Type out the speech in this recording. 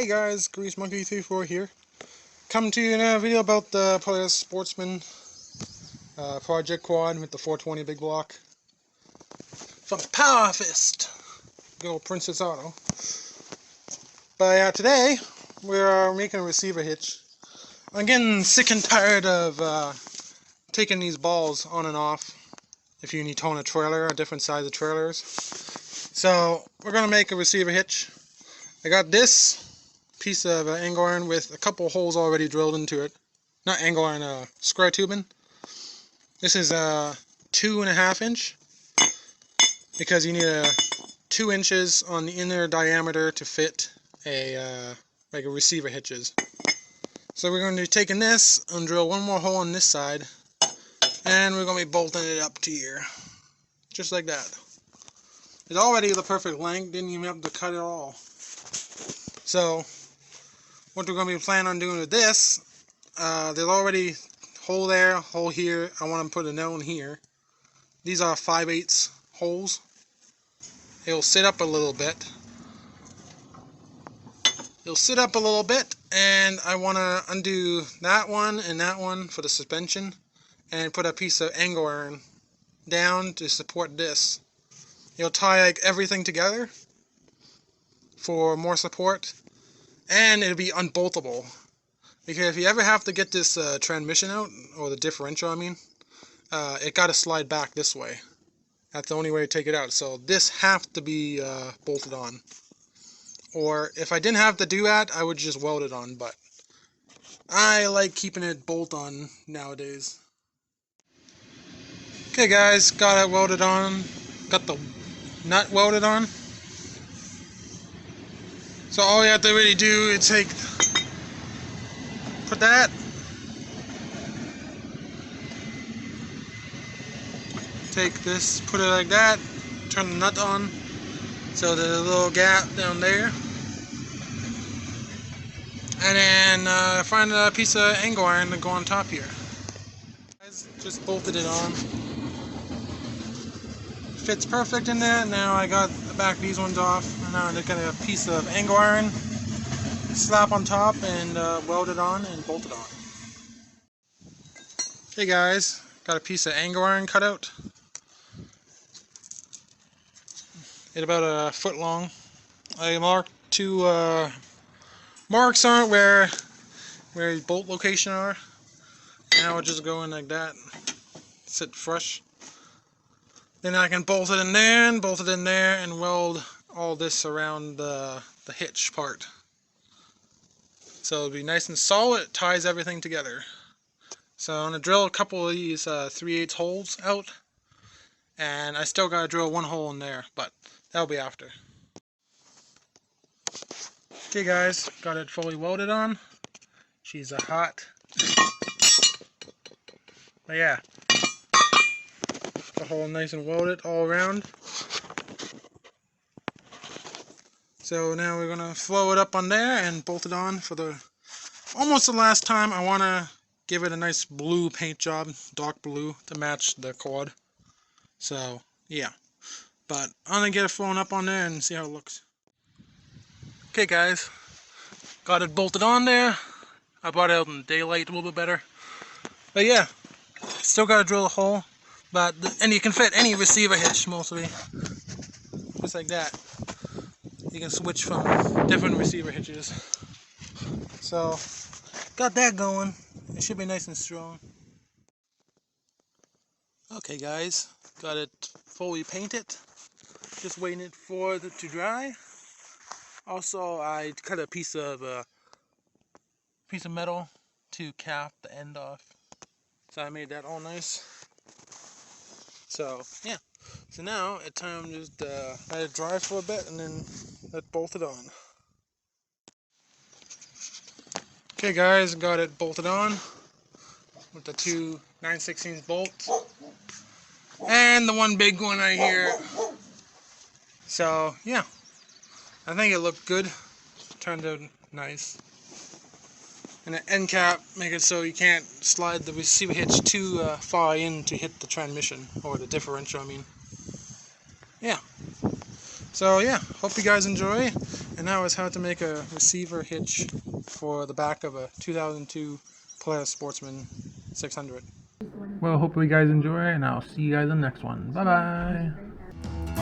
Hey guys, Grease Monkey 34 here. Come to you in a video about the Polaris Sportsman project quad with the 420 big block from Power Fist, good old Princess Auto. But today we're making a receiver hitch. I'm getting sick and tired of taking these balls on and off if you need to own a trailer, a different size of trailers. So we're gonna make a receiver hitch. I got this piece of angle iron with a couple holes already drilled into it. Not angle iron, square tubing. This is a 2.5 inch because you need 2 inches on the inner diameter to fit like a receiver hitches. So we're going to be taking this and drill one more hole on this side, and we're going to be bolting it up to here, just like that. It's already the perfect length, didn't even have to cut it all. So what we're going to be planning on doing with this, there's already hole there, hole here. I want to put a nail in here. These are 5/8 holes. It'll sit up a little bit. It'll sit up a little bit, and I want to undo that one and that one for the suspension, and put a piece of angle iron down to support this. It'll tie like everything together for more support, and it'll be unboltable. Because if you ever have to get this transmission out, or the differential I mean, it got to slide back this way. That's the only way to take it out. So this has to be bolted on. Or if I didn't have to do that, I would just weld it on, but I like keeping it bolt on nowadays. Okay guys, got it welded on. Got the nut welded on. So all you have to really do is put that, take this, put it like that, turn the nut on, so there's a little gap down there, and then find a piece of angle iron to go on top here. Just bolted it on. Fits perfect in there. Now I got the back of these ones off, and now I got a piece of angle iron, slap on top, and weld it on and bolt it on. Hey guys, got a piece of angle iron cut out. It's about 1 foot long. I marked 2 marks on it where the bolt location are. Now I'll just go in like that, sit flush. Then I can bolt it in there and bolt it in there and weld all this around the hitch part. So it'll be nice and solid. It ties everything together. So I'm going to drill a couple of these 3/8 holes out, and I still got to drill 1 hole in there, but that'll be after. Okay guys, got it fully welded on. She's hot. But yeah, the hole nice and welded all around. So now we're gonna flow it up on there and bolt it on for almost the last time. I want to give it a nice blue paint job, dark blue, to match the quad. So yeah, but I'm gonna get it flown up on there and see how it looks. Okay guys, got it bolted on there. I brought it out in daylight a little bit better. But yeah, still got to drill a hole. And you can fit any receiver hitch mostly, just like that. You can switch from different receiver hitches. So got that going. It should be nice and strong. Okay guys, got it fully painted. Just waiting for it to dry. Also, I cut a piece of metal to cap the end off. So I made that all nice. So yeah. So now it's time to just let it dry for a bit and then let bolt it on. Okay guys, got it bolted on with the 2 9/16 bolts and the one big one right here. So yeah, I think it looked good. Turned out nice. And the end cap, make it so you can't slide the receiver hitch too far in to hit the transmission, or the differential I mean. Yeah. So yeah, hope you guys enjoy. And that was how to make a receiver hitch for the back of a 2002 Polaris Sportsman 600. Well, hopefully you guys enjoy, and I'll see you guys in the next one. Bye bye!